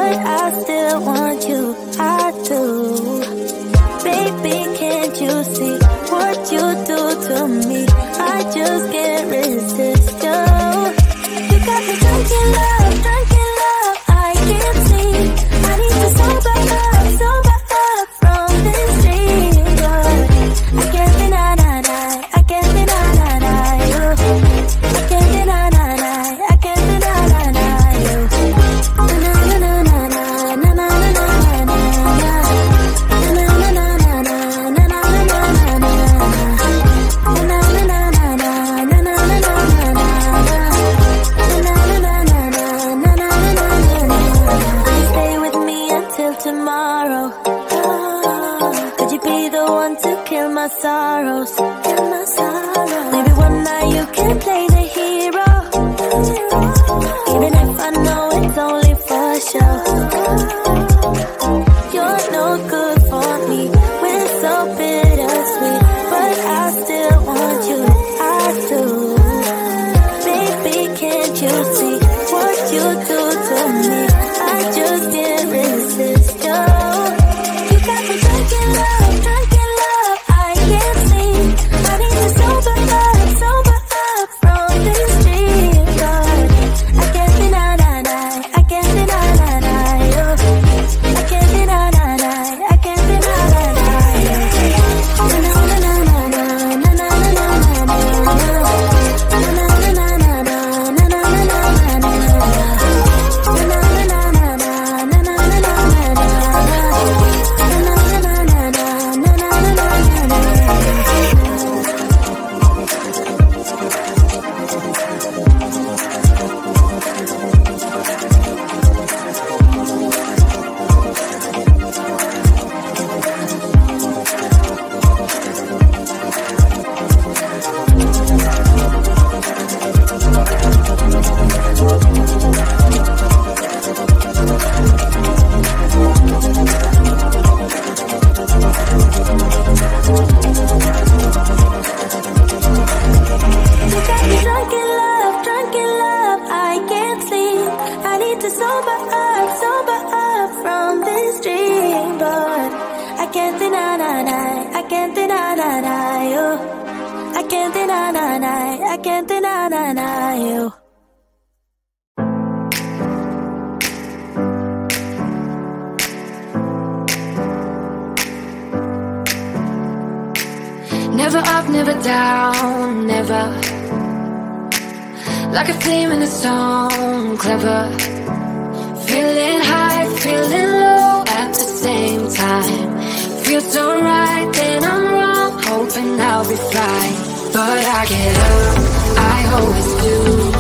but I still want you, I do. Baby, can't you see what you do to me? I just can't resist you. You got me drunk in love, I can't sleep. I need to sober up from this dream, but I can't deny, I can't deny you. I can't deny, I can't deny you. Na na na na na na na na na na. Tomorrow, could you be the one to kill my sorrows? Maybe one night you can play the hero, even if I know it's only for show. You're no good for me, we're so bittersweet, but I still want you, I do. Baby, can't you see what you do to me? I just can't resist. You got me drunk in love, I can't sleep. I need to sober up from this dream, but I can't deny, I can't deny you. I can't deny, I can't deny you. Na na na na na na na na na you. Never up, never down, never. Like a theme in a song, clever. Feeling high, feeling low at the same time. Feels so right, then I'm wrong, hoping I'll be fine. But I get up, I always do.